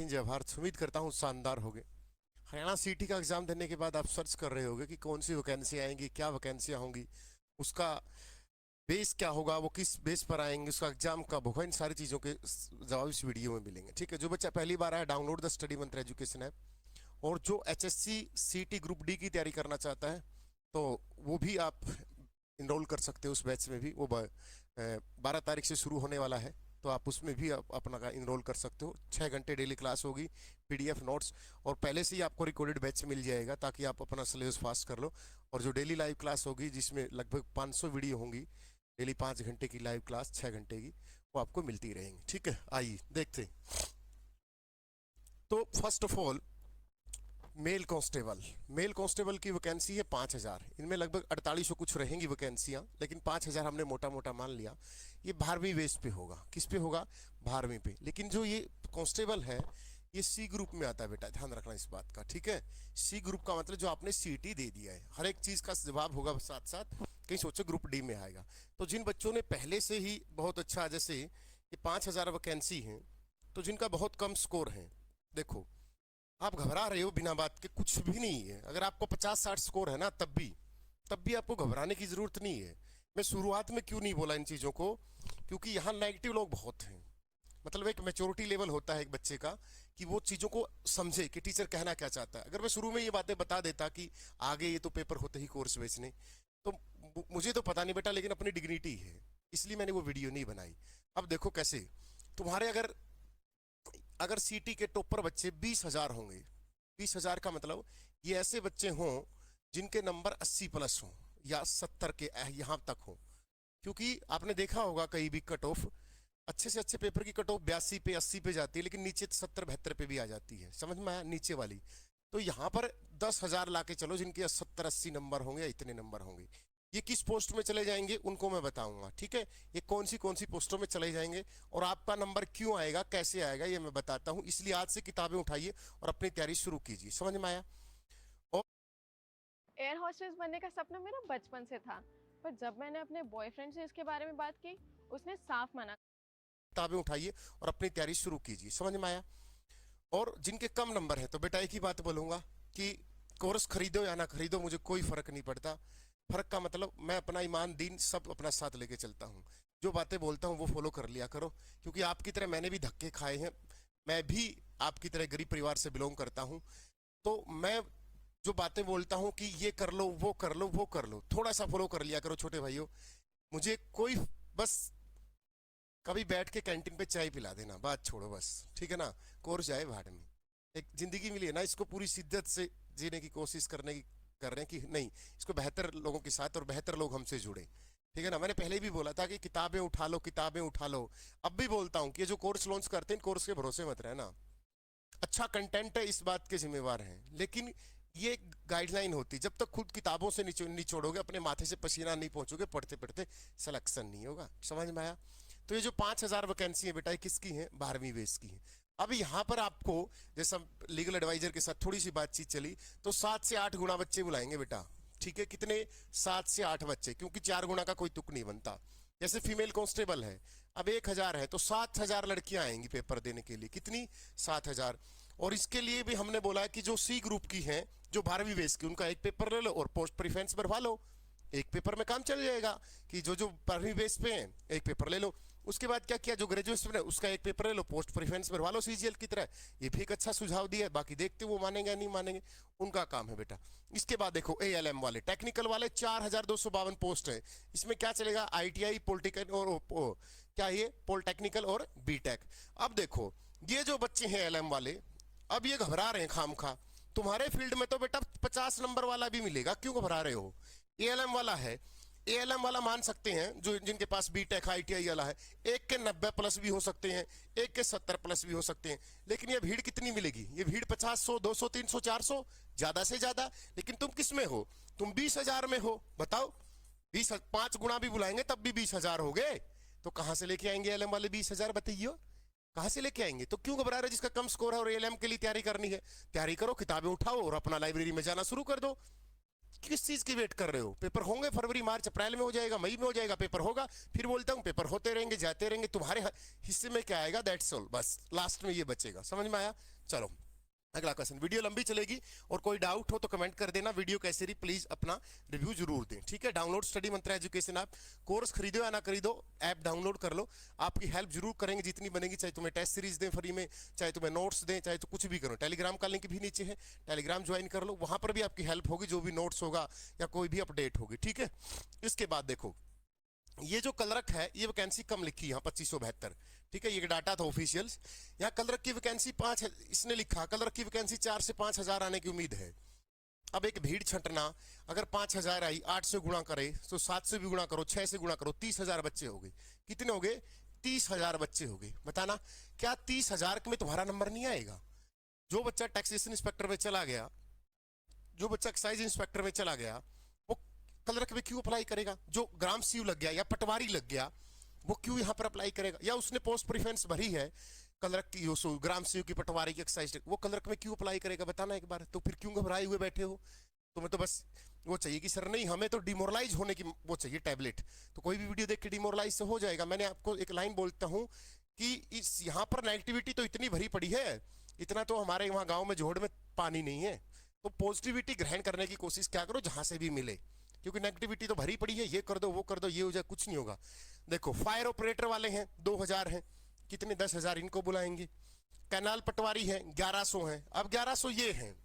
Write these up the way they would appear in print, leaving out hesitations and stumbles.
जय जय भारत। उम्मीद करता हूँ शानदार होगे। हरियाणा सीटी का एग्जाम देने के बाद आप सर्च कर रहे होगे कि कौन सी वैकेंसी आएंगी, क्या वैकेंसियाँ होंगी, उसका बेस क्या होगा, वो किस बेस पर आएंगे, उसका एग्जाम कब होगा। इन सारी चीज़ों के जवाब इस वीडियो में मिलेंगे। ठीक है, जो बच्चा पहली बार आया, डाउनलोड द स्टडी मंत्र एजुकेशन ऐप। और जो एचएससी सीटी ग्रुप डी की तैयारी करना चाहता है तो वो भी आप इनरोल कर सकते हो उस बैच में भी। वो 12 तारीख से शुरू होने वाला है, तो आप उसमें भी अपना इनरोल कर सकते हो। 6 घंटे डेली क्लास होगी, पीडीएफ नोट्स, और पहले से ही आपको रिकॉर्डेड बैच मिल जाएगा ताकि आप अपना सिलेबस फास्ट कर लो। और जो डेली लाइव क्लास होगी जिसमें लगभग 500 वीडियो होंगी, डेली 5 घंटे की लाइव क्लास 6 घंटे की, वो आपको मिलती रहेंगी। ठीक है, आइए देखते हैं। तो first of all mail constable की वैकेंसी है 5000। इनमें लगभग 4800 कुछ रहेंगी वैकेंसियां, लेकिन 5000 हमने मोटा मोटा मान लिया। ये 12वीं बेस पे होगा। किस पे होगा? 12वीं पे। लेकिन जो ये कांस्टेबल है ये सी ग्रुप में आता है बेटा, ध्यान रखना इस बात का। ठीक है, सी ग्रुप का मतलब जो आपने सीटी दे दिया है, हर एक चीज का जवाब होगा साथ साथ। कहीं सोचो ग्रुप डी में आएगा। तो जिन बच्चों ने पहले से ही बहुत अच्छा, जैसे ये 5000 वैकेंसी है, तो जिनका बहुत कम स्कोर है, देखो आप घबरा रहे हो बिना बात के, कुछ भी नहीं है। अगर आपको 50-60 स्कोर है ना, तब भी आपको घबराने की जरूरत नहीं है। मैं शुरुआत में क्यों नहीं बोला इन चीजों को? क्योंकि यहाँ नेगेटिव लोग बहुत हैं। मतलब एक मैच्योरिटी लेवल होता है एक बच्चे का कि वो चीजों को समझे कि टीचर कहना क्या चाहता है। अगर मैं शुरू में ये बातें बता देता कि आगे ये तो पेपर होते ही कोर्स बेचने, तो मुझे तो पता नहीं बेटा, लेकिन अपनी डिग्निटी है, इसलिए मैंने वो वीडियो नहीं बनाई। अब देखो कैसे तुम्हारे अगर सीटी के टॉपर बच्चे 20,000 होंगे। 20,000 का मतलब ये ऐसे बच्चे हों जिनके नंबर 80 प्लस हों या 70 के यहाँ तक हो। क्योंकि आपने देखा होगा कहीं भी कट ऑफ, अच्छे से अच्छे पेपर की कट ऑफ 82 पे 80 पे जाती है, लेकिन नीचे 70-72 पे भी आ जाती है। समझ में आया? नीचे वाली। तो यहाँ पर 10,000 ला के चलो जिनके 70-80 नंबर होंगे या इतने नंबर होंगे। ये किस पोस्ट में चले जाएंगे उनको मैं बताऊंगा। ठीक है, ये कौन सी पोस्टों में चले जाएंगे और आपका नंबर क्यों आएगा, कैसे आएगा, ये मैं बताता हूं। इसलिए आज से किताबें उठाइए और अपनी तैयारी शुरू कीजिए। समझ में आया? और एयर होस्टेस बनने का सपना मेरा बचपन से था, पर जब मैंने अपने बॉयफ्रेंड से इसके बारे में बात की, उसने साफ मना। किताबें उठाइए और अपनी तैयारी शुरू कीजिए। समझ में आया? और जिनके कम नंबर है तो बेटा एक ही बात बोलूंगा कि कोर्स खरीदो या ना खरीदो, मुझे कोई फर्क नहीं पड़ता। फर्क का मतलब मैं अपना ईमान दीन सब अपना साथ लेके चलता हूँ। जो बातें बोलता हूँ वो फॉलो कर लिया करो, क्योंकि आपकी तरह मैंने भी धक्के खाए हैं। मैं भी आपकी तरह गरीब परिवार से बिलोंग करता हूँ। तो मैं जो बातें बोलता हूँ कि ये कर लो, वो कर लो, वो कर लो, थोड़ा सा फॉलो कर लिया करो छोटे भाइयों। मुझे कोई, बस कभी बैठ के कैंटीन पे चाय पिला देना, बात छोड़ो बस। ठीक है ना? कोर्स जाए भाड़ में। एक जिंदगी मिली है ना, इसको पूरी शिद्दत से जीने की कोशिश कर रहे हैं कि नहीं, इसको बेहतर लोगों के साथ और बेहतर लोग हमसे जुड़े। ठीक है ना? मैंने पहले भी बोला था कि किताबें उठा लो, किताबें उठा लो। अब भी बोलता हूँ कि ये जो कोर्स लॉन्च करते हैं, कोर्स के भरोसे मत रहना। अच्छा कंटेंट है, इस बात के जिम्मेवार हैं, लेकिन ये गाइडलाइन होती, जब तक खुद किताबों से निचोड़ोगे, अपने माथे से पसीना नहीं पहुंचोगे, पढ़ते पढ़ते सिलेक्शन नहीं होगा। समझ में आया? तो ये जो 5000 वैकेंसी है बेटा, ये किसकी है? 12वीं बेस की है। अब यहाँ पर आपको, जैसा लीगल एडवाइजर के साथ थोड़ी सी बातचीत चली, तो 7 से 8 गुना बच्चे बुलाएंगे बेटा। ठीक है, कितने? 7 से 8 बच्चे, क्योंकि 4 गुना का कोई तुक नहीं बनता। जैसे फीमेल कांस्टेबल है, अब 1000 है तो 7000 लड़कियां आएंगी पेपर देने के लिए। कितनी? 7000। और इसके लिए भी हमने बोला है कि जो सी ग्रुप की हैं, जो 12वीं बेस की, उनका एक पेपर ले लो और पोस्ट प्रीफरेंस भरवा लो। एक पेपर में काम चल जाएगा कि जो 12वीं बेस पे हैं एक पेपर ले लो। उसके बाद क्या किया, जो ग्रेजुएशन है उसका एक पेपर ले लो, पोस्ट प्रीफरेंस भरवा लो सीजीएल की तरह। ये भी एक अच्छा सुझाव दिया है, बाकी देखते वो मानेंगे या नहीं मानेंगे, उनका काम है बेटा। इसके बाद देखो एएलएम वाले, टेक्निकल वाले 4252 पोस्ट है। इसमें क्या चलेगा? आईटीआई, पॉलिटिकल और क्या ये पॉलिटेक्निकल और बीटेक। अब देखो ये जो बच्चे हैं एएलएम वाले, अब ये घबरा रहे हैं खामखा। तुम्हारे फील्ड में तो बेटा 50 नंबर वाला भी मिलेगा, क्यों घबरा रहे हो? एएलएम वाला है, एएलएम वाला मान सकते हैं, जो जिनके पास बीटेक आईटीआई वाला है, एक के 90 प्लस भी हो सकते हैं, एक के 70 प्लस भी हो सकते हैं। लेकिन ये भीड़ कितनी मिलेगी? ये भीड़ 50, 100, 200, 300, 400, ज्यादा से ज्यादा। लेकिन तुम किस में हो? तुम 20,000 में हो। बताओ, 20, 5 गुना भी बुलाएंगे तब भी 20,000 हो गए। तो कहां से लेके आएंगे एएलएम वाले 20,000? बताइए, कहां से लेके आएंगे? तो क्यों घबरा रहे? जिसका कम स्कोर है और एएलएम के लिए तैयारी करनी है, तैयारी करो, किताबें उठाओ और अपना लाइब्रेरी में जाना शुरू कर दो। किस चीज की वेट कर रहे हो? पेपर होंगे फरवरी मार्च अप्रैल में हो जाएगा, मई में हो जाएगा, पेपर होगा, फिर बोलता हूँ पेपर होते रहेंगे जाते रहेंगे, तुम्हारे हिस्से में क्या आएगा? दैट्स ऑल, बस लास्ट में ये बचेगा। समझ में आया? चलो अगला क्वेश्चन। वीडियो लंबी चलेगी और कोई डाउट हो तो कमेंट कर देना। वीडियो कैसे रही प्लीज अपना रिव्यू जरूर दें, ठीक है। डाउनलोड स्टडी मंत्रा एजुकेशन ऐप, कोर्स खरीदो या ना खरीदो, ऐप डाउनलोड कर लो। आपकी हेल्प जरूर करेंगे जितनी बनेगी, चाहे तुम्हें टेस्ट सीरीज दें फ्री में, चाहे तुम्हें नोट्स दें, चाहे तो कुछ भी करो। टेलीग्राम का लिंक भी नीचे है, टेलीग्राम ज्वाइन कर लो, वहां पर भी आपकी हेल्प होगी, जो भी नोट्स होगा या कोई भी अपडेट होगी, ठीक है। इसके बाद देखो ये जो कलरक है, ये वैकेंसी कम लिखी है यहाँ 2572, ठीक है। ये डाटा था ऑफिशियल। यहाँ कलरक की वैकेंसी 5 है, इसने लिखा कलरक की वैकेंसी 4 से 5,000 आने की उम्मीद है। अब एक भीड़ छंटना, अगर 5,000 आई, 8 से गुणा करे तो 7 से भी गुणा करो, 6 से गुणा करो, 30,000 बच्चे हो गए। कितने हो गए? 30,000 बच्चे हो गए। बताना क्या 30,000 में तुम्हारा नंबर नहीं आएगा? जो बच्चा टैक्सेशन इंस्पेक्टर में चला गया, जो बच्चा एक्साइज इंस्पेक्टर में चला गया, वो कलरक में क्यों अप्लाई करेगा? जो ग्राम सीयू लग गया या पटवारी लग गया, वो क्यों यहाँ पर अप्लाई करेगा? या उसने पोस्ट प्रेफरेंस भरी है कलरक की, ग्राम सीयू की, पटवारी की, एक्साइज, वो कलरक में क्यों अप्लाई करेगा? बताना एक बार। तो फिर क्यों घबराए हुए बैठे हो? तुम्हें तो बस वो चाहिए कि सर नहीं, हमें तो डिमोरलाइज होने की वो चाहिए टैबलेट। तो कोई भी वीडियो देख के डिमोरलाइज से हो जाएगा। मैंने आपको एक लाइन बोलता हूँ कि इस यहाँ पर नेगेटिविटी तो इतनी भरी पड़ी है, इतना तो हमारे वहाँ गाँव में जोड़ में पानी नहीं है। तो पॉजिटिविटी ग्रहण करने की कोशिश क्या करो जहां से भी मिले, क्योंकि नेगेटिविटी तो भरी पड़ी है, ये कर दो वो कर दो ये हो जाए, कुछ नहीं होगा। देखो फायर ऑपरेटर वाले हैं 2,000 हैं, कितने 10,000 इनको बुलाएंगे। कैनाल पटवारी हैं 1100 हैं, अब 1100 ये हैं।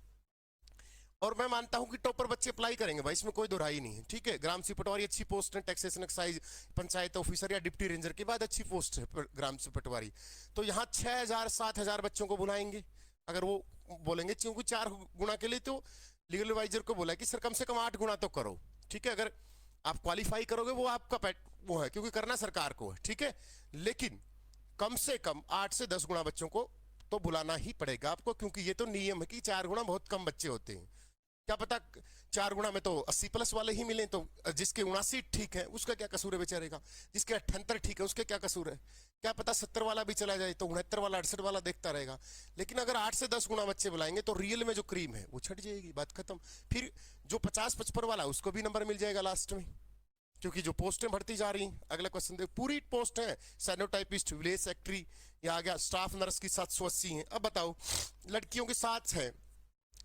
और मैं मानता हूं कि टॉपर बच्चे अप्लाई करेंगे भाई, इसमें कोई दोहराई नहीं है, ठीक है। ग्राम सी पटवारी अच्छी पोस्ट है, टैक्सेशन एक्साइज पंचायत ऑफिसर या डिप्टी रेंजर के बाद अच्छी पोस्ट है ग्राम सी पटवारी। तो यहाँ 6,000 7,000 बच्चों को बुलाएंगे अगर वो बोलेंगे, क्योंकि 4 गुना के लिए तो लीगल एडवाइजर को बोला कि सर कम से कम 8 गुना तो करो, ठीक है। अगर आप क्वालिफाई करोगे वो आपका वो है, क्योंकि करना सरकार को है, ठीक है। लेकिन कम से कम 8 से 10 गुना बच्चों को तो बुलाना ही पड़ेगा आपको, क्योंकि ये तो नियम है कि 4 गुना बहुत कम बच्चे होते हैं। क्या पता 4 गुना में तो 80+ वाले ही मिले, तो जिसके 79 ठीक है उसका क्या कसूर है बेचारे का, जिसके 78 ठीक है उसके क्या कसूर है। क्या पता 70 वाला भी चला जाए तो 69 वाला 68 वाला देखता रहेगा। लेकिन अगर 8 से 10 गुना बच्चे बुलाएंगे तो रियल में जो क्रीम है वो छट जाएगी, बात खत्म। फिर जो 50-55 वाला उसको भी नंबर मिल जाएगा लास्ट में, क्योंकि जो पोस्टें बढ़ती जा रही हैं। अगला क्वेश्चन देखो, पूरी पोस्ट है सैनोटाइपिस्ट, विलेज सेक्रेटरी, या आ गया स्टाफ नर्स की 780 है। अब बताओ लड़कियों की 7 है,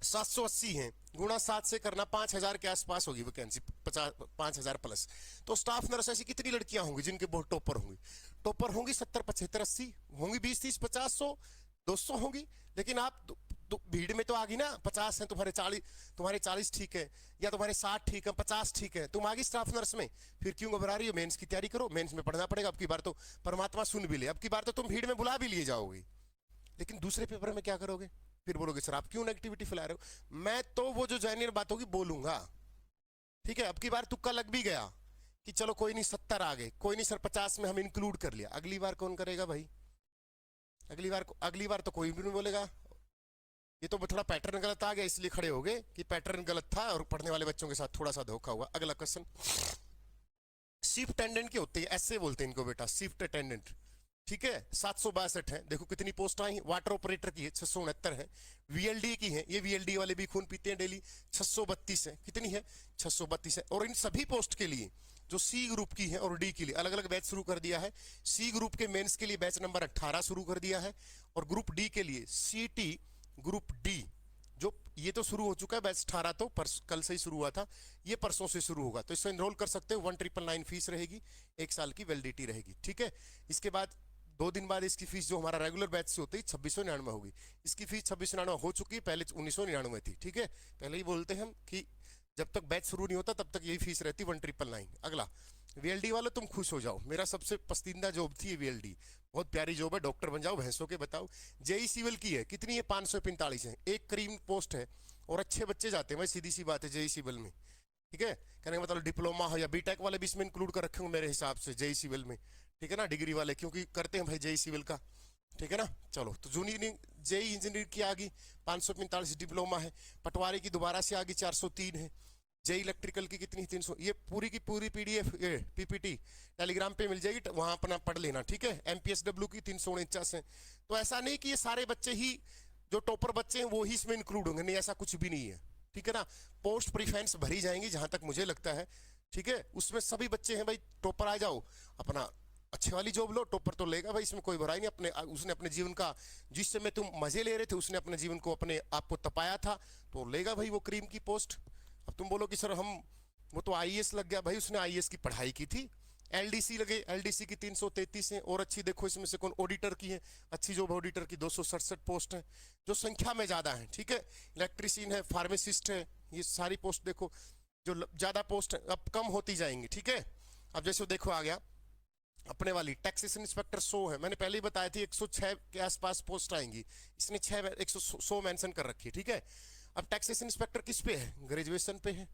780 है, गुणा 7 से करना 5,000 के आसपास होगी वैकेंसी, 5,000+। तो स्टाफ नर्स ऐसी कितनी लड़कियां होंगी जिनके बहुत टॉपर होंगी? टॉपर होंगी 70 75 80 होंगी, 20 30 50 100 200 होंगी। लेकिन आप तो भीड़ में तो आ गई ना, 50 है तुम्हारे 40 ठीक है, या तुम्हारे 60 ठीक है, 50 ठीक है, तुम आ गई स्टाफ नर्स में। फिर क्यों घबरा रही हो? मेंस की तैयारी करो, मेंस में पढ़ना पड़ेगा। अब की बार तो परमात्मा सुन भी ले, अब की बार तो तुम भीड़ में बुला भी लिए जाओगे। लेकिन दूसरे पेपर में क्या करोगे? फिर बोलोगे सर आप क्यों नेगेटिविटी फैला रहे हो। मैं तो वो जो जेन्युइन बात होगी बोलूंगा, ठीक है। अब की बार तुक्का लग भी गया कि चलो कोई नहीं 70 आ गए, कोई नहीं सर 50 में हम इंक्लूड कर लिया, अगली बार कौन करेगा भाई? अगली बार तो कोई भी नहीं बोलेगा। ये तो थोड़ा पैटर्न गलत आ गया इसलिए खड़े हो गए कि पैटर्न गलत था और पढ़ने वाले बच्चों के साथ थोड़ा सा धोखा हुआ। अगला क्वेश्चन, शिफ्ट अटेंडेंट के होते हैं, ऐसे बोलते हैं इनको बेटा, शिफ्ट अटेंडेंट, ठीक है। 762 है, देखो कितनी पोस्ट आई। वाटर ऑपरेटर की है 669 है, वीएलडी की है, ये वीएलडी वाले भी खून पीते हैं डेली, 632 है। कितनी है? 632 है। और इन सभी पोस्ट के लिए जो सी ग्रुप की है और डी के लिए अलग अलग बैच शुरू कर दिया है। सी ग्रुप के मेंस के लिए बैच नंबर 18 शुरू कर दिया है, और ग्रुप डी के लिए सीटी ग्रुप डी जो ये तो शुरू हो चुका है बैच 18, तो कल से ही शुरू हुआ था, ये परसों से शुरू होगा। तो इसमें एनरोल कर सकते हो, 1999 फीस रहेगी, 1 साल की वैलिडिटी रहेगी, ठीक है। इसके बाद 2 दिन बाद इसकी फीस जो हमारा रेगुलर बैच से होती है 2699 होगी। इसकी फीस 2699 हो चुकी है, पहले 1999 थी, ठीक है। पहले ही बोलते हैं हम कि जब तक बैच शुरू नहीं होता तब तक यही फीस रहती 1999। अगला वीएलडी वाले तुम खुश हो जाओ, मेरा सबसे पसंदीदा जॉब थी वीएलडी, बहुत प्यारी जॉब है, डॉक्टर बन जाओ भैंसों के। बताओ जेई सिविल की है, कितनी है? 545 है, एक करीब पोस्ट है, और अच्छे बच्चे जाते हैं भाई, सीधी सी बात है जेई सिविल में, ठीक है। कहने का मतलब डिप्लोमा हो या बीटेक वाले भी इसमें इंक्लूड कर रखे होंगे मेरे हिसाब से जेई सिविल में, ठीक है ना, डिग्री वाले, क्योंकि करते हैं भाई जेई सिविल का, ठीक है ना। चलो तो जूनियर जेई इंजीनियर की आ गई 545, डिप्लोमा है। पटवारी की दोबारा से आ गई 403 है। जेई इलेक्ट्रिकल की कितनी? 300। ये पूरी की पूरी पीडीएफ पीपीटी टेलीग्राम पे मिल जाएगी, वहां अपना पढ़ लेना, ठीक है। एमपीएसडब्ल्यू की 349 है। तो ऐसा नहीं कि ये सारे बच्चे ही जो टॉपर बच्चे हैं वो ही इसमें इंक्लूड होंगे, नहीं ऐसा कुछ भी नहीं है, ठीक है ना। पोस्ट प्रीफरेंस भरी जाएंगी जहां तक मुझे लगता है, ठीक है। उसमें सभी बच्चे हैं भाई, टॉपर आ जाओ, अपना अच्छे वाली जॉब लो, टॉपर तो लेगा भाई, इसमें कोई बुराई नहीं। अपने उसने अपने जीवन का, जिस समय तुम मजे ले रहे थे उसने अपने जीवन को अपने आप को तपाया था, तो लेगा भाई वो क्रीम की पोस्ट। अब तुम बोलो कि सर हम, वो तो आईएएस लग गया भाई, उसने आईएएस की पढ़ाई की थी। एलडीसी लगे, एलडीसी की 333 है, और अच्छी देखो इसमें से कौन ऑडिटर की है, अच्छी जॉब ऑडिटर की 267 पोस्ट है, जो संख्या में ज्यादा है, ठीक है। इलेक्ट्रीशियन है, फार्मासिस्ट है, ये सारी पोस्ट देखो जो ज्यादा पोस्ट है, अब कम होती जाएंगी, ठीक है। अब जैसे देखो आ गया अपने वाली टैक्सेशन इंस्पेक्टर 100 है, मैंने पहले ही बताया थी 106 के आसपास पोस्ट आएंगी, इसने 100 मेंशन कर रखी है, ठीक है। अब टैक्सेशन इंस्पेक्टर किस पे है, ग्रेजुएशन पे है,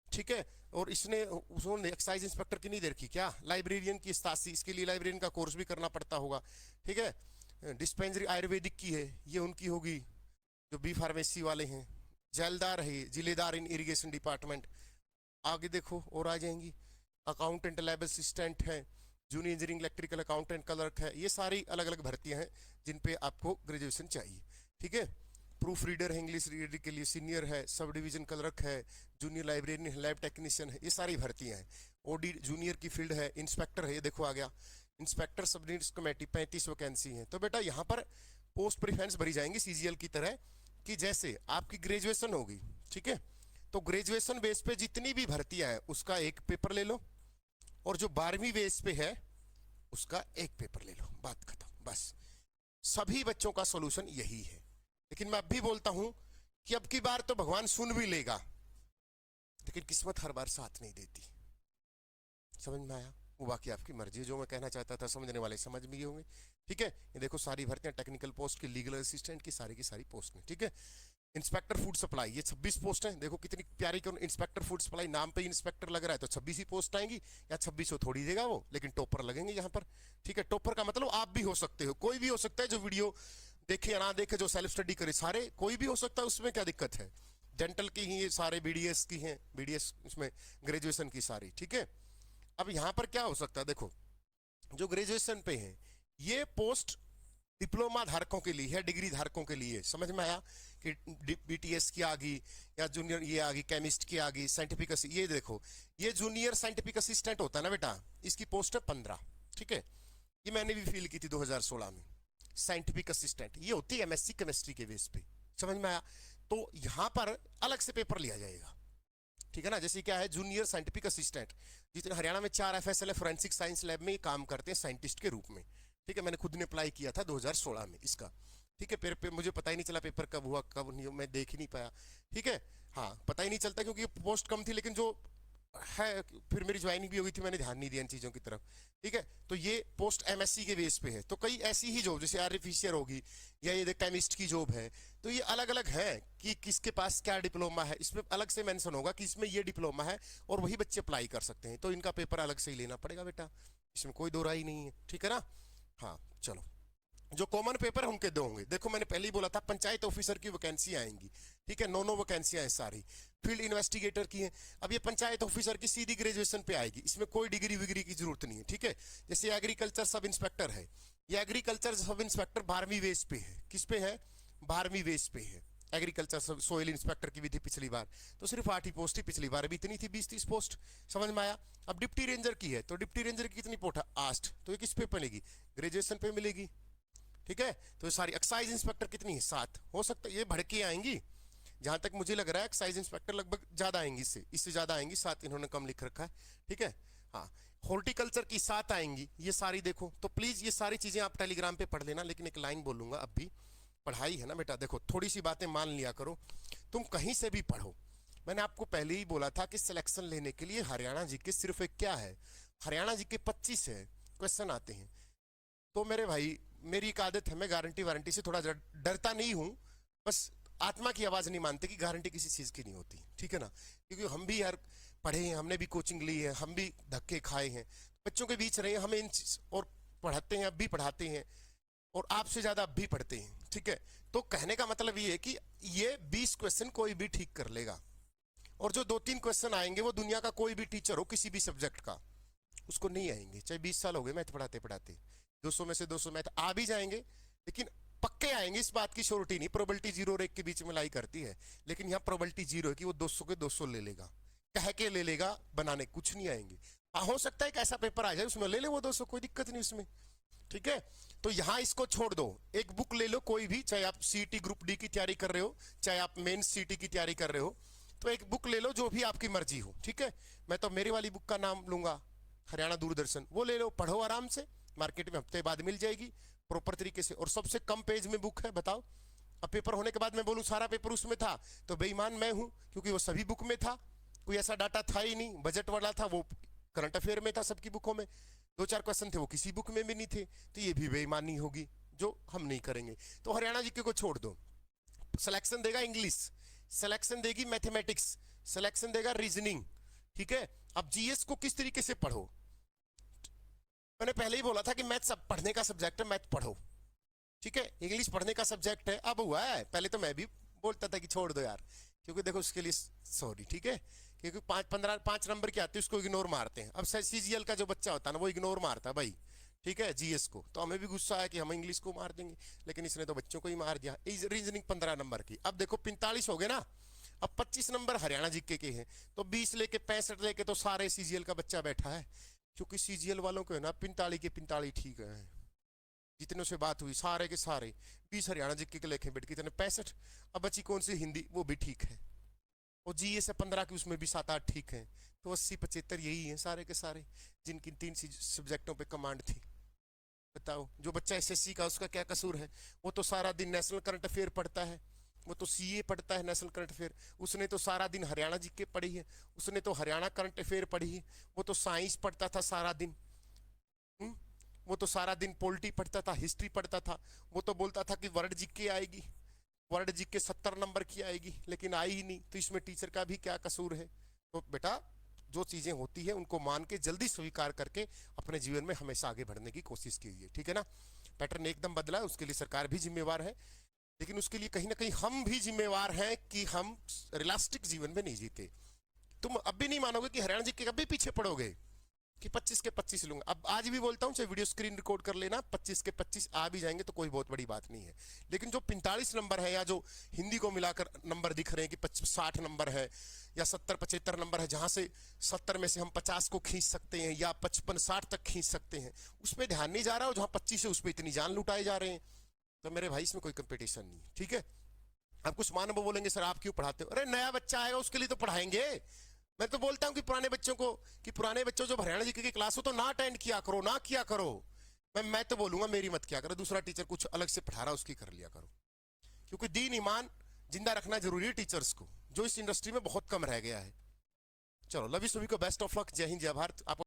ठीक है। और इसने उसने एक्साइज इंस्पेक्टर की नहीं दे रखी क्या, लाइब्रेरियन की 87, इसके लिए लाइब्रेरियन का कोर्स भी करना पड़ता होगा, ठीक है। डिस्पेंसरी आयुर्वेदिक की है, ये उनकी होगी जो बी फार्मेसी वाले हैं। जेलदार है, जिलेदार इन इरिगेशन डिपार्टमेंट। आगे देखो और आ जाएंगी, अकाउंटेंट लैब असिस्टेंट है, junior engineering electrical accountant clerk है, ये सारी अलग अलग भर्तियां हैं जिन पे आपको ग्रेजुएशन चाहिए, ठीक है। प्रूफ रीडर है, इंग्लिश रीडर के लिए सीनियर है, सब डिवीजन क्लर्क है, जूनियर लाइब्रेरियन है, लैब टेक्नीशियन है, ये सारी भर्तियां हैं। ओडी जूनियर की फील्ड है, इंस्पेक्टर है, ये देखो आ गया इंस्पेक्टर सब यूनिट्स कमेटी 35 वैकेंसी है। तो बेटा यहाँ पर पोस्ट प्रीफरेंस भरी जाएंगी सीजीएल की तरह, कि जैसे आपकी ग्रेजुएशन होगी, ठीक है, तो ग्रेजुएशन बेस पे जितनी भी भर्तियां हैं उसका एक पेपर ले लो, और जो 12वीं बेस पे है उसका एक पेपर ले लो, बात खत्म। बस सभी बच्चों का सॉल्यूशन यही है। लेकिन मैं अब भी बोलता हूं कि अब की बार तो भगवान सुन भी लेगा, लेकिन किस्मत हर बार साथ नहीं देती। समझ में आया? वो बाकी आपकी मर्जी, जो मैं कहना चाहता था समझने वाले समझ में होंगे, ठीक है। ये देखो सारी भर्तियां टेक्निकल पोस्ट की, लीगल असिस्टेंट की सारी पोस्ट में, ठीक है। इंस्पेक्टर फूड सप्लाई, ये 26 पोस्ट है, देखो कितनी प्यारी। क्यों इंस्पेक्टर फूड सप्लाई, नाम पे ही इंस्पेक्टर लग रहा है, तो 26 ही पोस्ट आएंगी, या 26 थोड़ी देगा वो, लेकिन टॉपर लगेंगे यहाँ पर, ठीक है। टॉपर का मतलब आप भी हो सकते हो, कोई भी हो सकता है, जो वीडियो देखे या ना देखे, जो सेल्फ स्टडी करे, सारे कोई भी हो सकता है, उसमें क्या दिक्कत है। डेंटल की ही ये सारे बीडीएस की हैं, बीडीएस इसमें ग्रेजुएशन की सारी, ठीक है। अब यहाँ पर क्या हो सकता है, देखो जो ग्रेजुएशन पे है ये पोस्ट डिप्लोमा धारकों के लिए है, डिग्री धारकों के लिए, समझ में आया कि बीटीएस की आ गई, या जूनियर ये आ गई, केमिस्ट की आ गई, साइंटिफिक, ये देखो ये जूनियर साइंटिफिक असिस्टेंट होता है ना बेटा, इसकी पोस्ट है 15, ठीक है। ये मैंने भी फील की थी 2016 में, साइंटिफिक असिस्टेंट, ये होती है एमएससी केमिस्ट्री के बेस पे, समझ में आया। तो यहां पर अलग से पेपर लिया जाएगा, ठीक है ना। जैसे क्या है जूनियर साइंटिफिक असिस्टेंट, जितने हरियाणा में 4 एफएसएल है, फोरेंसिक साइंस लैब में काम करते हैं साइंटिस्ट के रूप में, ठीक है। मैंने खुद ने अप्लाई किया था 2016 में इसका, ठीक है। फिर मुझे पता ही नहीं चला पेपर कब हुआ कब नहीं, मैं देख ही नहीं पाया, ठीक है। हाँ पता ही नहीं चलता क्योंकि पोस्ट कम थी, लेकिन जो है फिर मेरी ज्वाइनिंग भी हो गई थी, मैंने ध्यान नहीं दिया इन चीजों की तरफ, ठीक है। तो ये पोस्ट एमएससी के बेस पे है। तो कई ऐसी ही जॉब जैसे आर्टिफिशियर होगी, या ये केमिस्ट की जॉब है, तो ये अलग अलग है कि किसके पास क्या डिप्लोमा है, इसमें अलग से मेंशन होगा कि इसमें ये डिप्लोमा है, और वही बच्चे अप्लाई कर सकते हैं। तो इनका पेपर अलग से ही लेना पड़ेगा बेटा, इसमें कोई दो राय नहीं है, ठीक है ना। हाँ चलो, जो कॉमन पेपर है उनके दो होंगे। देखो मैंने पहले ही बोला था पंचायत ऑफिसर की वैकेंसी आएंगी, ठीक है, 9 वैकेंसियां हैं सारी। फील्ड इन्वेस्टिगेटर की है, अब ये पंचायत ऑफिसर की सीधी ग्रेजुएशन पे आएगी, इसमें कोई डिग्री विग्री की जरूरत नहीं है, ठीक है। जैसे एग्रीकल्चर सब इंस्पेक्टर है, ये एग्रीकल्चर सब इंस्पेक्टर 12वीं बेस पे है, किस पे है, 12वीं बेस पे है। एग्रीकल्चर सोइल इंस्पेक्टर की भी थी पिछली बार, तो सिर्फ 8 ही पोस्ट थी, पिछली बार भी इतनी थी 20-30 पोस्ट, समझ में आया। अब डिप्टी रेंजर की है, तो डिप्टी रेंजर की कितनी पोस्ट है, 8, तो ये किस पे मिलेगी, ग्रेजुएशन पे मिलेगी, ठीक है। तो ये सारी एक्साइज इंस्पेक्टर कितनी है, 7, हो सकता है ये भड़के आएंगी, जहां तक मुझे लग रहा है एक्साइज इंस्पेक्टर लगभग ज्यादा आएंगी, इससे ज्यादा आएंगी, 7 इन्होंने कम लिख रखा है, ठीक है। हाँ हॉर्टिकल्चर की 7 आएंगी, ये सारी देखो। तो प्लीज ये सारी चीजें आप टेलीग्राम पे पढ़ लेना, लेकिन एक लाइन बोलूंगा, अब भी पढ़ाई है ना बेटा, देखो थोड़ी सी बातें मान लिया करो, तुम कहीं से भी पढ़ो। मैंने आपको पहले ही बोला था कि सिलेक्शन लेने के लिए हरियाणा जी के सिर्फ एक क्या है, हरियाणा जी के 25 है क्वेश्चन आते हैं। तो मेरे भाई मेरी एक आदत है, मैं गारंटी वारंटी से थोड़ा डरता नहीं हूं, बस आत्मा की आवाज नहीं मानते कि गारंटी किसी चीज की नहीं होती, ठीक है ना। क्योंकि हम भी यार पढ़े हैं, हमने भी कोचिंग ली है, हम भी धक्के खाए हैं, बच्चों के बीच रहे हैं, हमें इन और पढ़ाते हैं, अब भी पढ़ाते हैं, और आपसे ज्यादा अब भी पढ़ते हैं, ठीक है। तो कहने का मतलब ये है कि ये 20 क्वेश्चन कोई भी ठीक कर लेगा, और जो 2-3 क्वेश्चन आएंगे वो दुनिया का कोई भी टीचर हो किसी भी सब्जेक्ट का, उसको नहीं आएंगे, चाहे 20 साल हो गए मैथ पढ़ाते पढ़ाते, 200 में से 200 मैथ आ भी जाएंगे, लेकिन पक्के आएंगे, इस बात की श्योरिटी नहीं, प्रोबेबिलिटी 0 और 1 के बीच में लाई करती है, लेकिन यहाँ प्रोबेबिलिटी 0 है कि वो 200 के 200 ले लेगा, कह के ले लेगा, बनाने कुछ नहीं आएंगे। हाँ, हो सकता है कि ऐसा पेपर आ जाए उसमें ले ले वो 200, कोई दिक्कत नहीं उसमें, ठीक है। तो यहां इसको छोड़ दो, एक बुक ले लो कोई भी, चाहे आप सीईटी ग्रुप डी की तैयारी कर रहे हो, चाहे आप मेन सीईटी की तैयारी कर रहे हो, तो एक बुक ले लो जो भी आपकी मर्जी हो, ठीक है। मैं तो मेरी वाली बुक का नाम लूंगा, हरियाणा दूरदर्शन, वो ले लो, पढ़ो आराम से, मार्केट में हफ्ते बाद मिल जाएगी प्रॉपर तरीके से, और सबसे कम पेज में बुक है, बताओ। अब पेपर होने के बाद मैं बोलूं सारा पेपर उसमें था, तो बेईमान मैं हूं, क्योंकि वो सभी बुक में था, कोई ऐसा डाटा था ही नहीं, बजट वाला था, वो करंट अफेयर में था सबकी बुकों में, 2-4 क्वेश्चन थे वो किसी बुक में भी नहीं थे, तो ये भी बेईमानी होगी जो हम नहीं करेंगे। तो हरियाणा जीके को छोड़ दो, सिलेक्शन देगा इंग्लिश, सिलेक्शन देगी मैथमेटिक्स, सिलेक्शन देगा रीजनिंग, ठीक है। अब जीएस को किस तरीके से पढ़ो, मैंने पहले ही बोला था कि मैथ सब पढ़ने का सब्जेक्ट है, मैथ पढ़ो, ठीक है। इंग्लिश पढ़ने का सब्जेक्ट है, अब हुआ है, पहले तो मैं भी बोलता था कि छोड़ दो यार, क्योंकि देखो उसके लिए सॉरी, ठीक है, क्योंकि 5 नंबर की आती है उसको इग्नोर मारते हैं। अब सीजीएल का जो बच्चा होता है ना वो इग्नोर मारता है भाई, ठीक है, जीएस को, तो हमें भी गुस्सा है कि हम इंग्लिश को मार देंगे, लेकिन इसने तो बच्चों को ही मार दिया। रीजनिंग 15 नंबर की, अब देखो 45 हो गए ना, अब 25 नंबर हरियाणा जीके के हैं, तो 20 लेके 65 लेके तो सारे सीजीएल का बच्चा बैठा है, क्योंकि सीजीएल वालों को है ना 45 के 45 ठीक है, जितनों से बात हुई सारे के सारे 20 हरियाणा जीके के लेखे बैठ, कितने 65, अब बची कौन सी हिंदी, वो भी ठीक है, और जीएस से 15 की उसमें भी 7-8 ठीक है, तो 80-75 यही है सारे के सारे जिनकी 3 सब्जेक्टों पे कमांड थी। बताओ, जो बच्चा एसएससी का उसका क्या कसूर है, वो तो सारा दिन नेशनल करंट अफेयर पढ़ता है, वो तो सीए पढ़ता है नेशनल करंट अफेयर, उसने तो सारा दिन हरियाणा जीके पढ़ी है, उसने तो हरियाणा करंट अफेयर पढ़ी है, वो तो साइंस पढ़ता था सारा दिन, वो तो सारा दिन पॉलिटी पढ़ता था, हिस्ट्री पढ़ता था, वो तो बोलता था कि वर्ल्ड जीके आएगी, वर्ल्ड जीके 70 नंबर की आएगी, लेकिन आई ही नहीं, तो इसमें टीचर का भी क्या कसूर है। तो बेटा जो चीजें होती है उनको मान के जल्दी स्वीकार करके अपने जीवन में हमेशा आगे बढ़ने की कोशिश कीजिए, ठीक है ना। पैटर्न एकदम बदला है, उसके लिए सरकार भी जिम्मेवार है, लेकिन उसके लिए कहीं ना कहीं हम भी जिम्मेवार हैं कि हम रियलिस्टिक जीवन में नहीं जीते। तुम अब भी नहीं मानोगे कि हरियाणा जी के कभी पीछे पड़ोगे कि 25 के 25 लूंगा। अब आज भी बोलता हूं, चाहे वीडियो स्क्रीन रिकॉर्ड कर लेना, 25 के 25 आ भी जाएंगे तो कोई बहुत बड़ी बात नहीं है, लेकिन जो 45 नंबर है, या जो हिंदी को मिलाकर नंबर दिख रहे हैं कि 60 नंबर है या 70-75 नंबर है, जहां से 70 में से हम 50 को खींच सकते हैं या 55-60 तक खींच सकते हैं, उस पर ध्यान नहीं जा रहा, और जहां 25 है उस पर इतनी जान लुटाए जा रहे हैं, तो मेरे भाई इसमें कोई कंपटीशन नहीं, ठीक है। अब कुछ मानव बोलेंगे सर आप क्यों पढ़ाते हो, अरे नया बच्चा आएगा उसके लिए तो पढ़ाएंगे। मैं तो बोलता हूं कि पुराने बच्चों जो हरियाणा जी की क्लास हो तो ना अटेंड किया करो, ना किया करो। मैं तो बोलूंगा मेरी मत किया करो, दूसरा टीचर कुछ अलग से पढ़ा रहा उसकी कर लिया करो, क्योंकि दीन ईमान जिंदा रखना जरूरी है टीचर्स को, जो इस इंडस्ट्री में बहुत कम रह गया है। चलो, लव यू सभी को, बेस्ट ऑफ लक, जय हिंद जय भारत। आप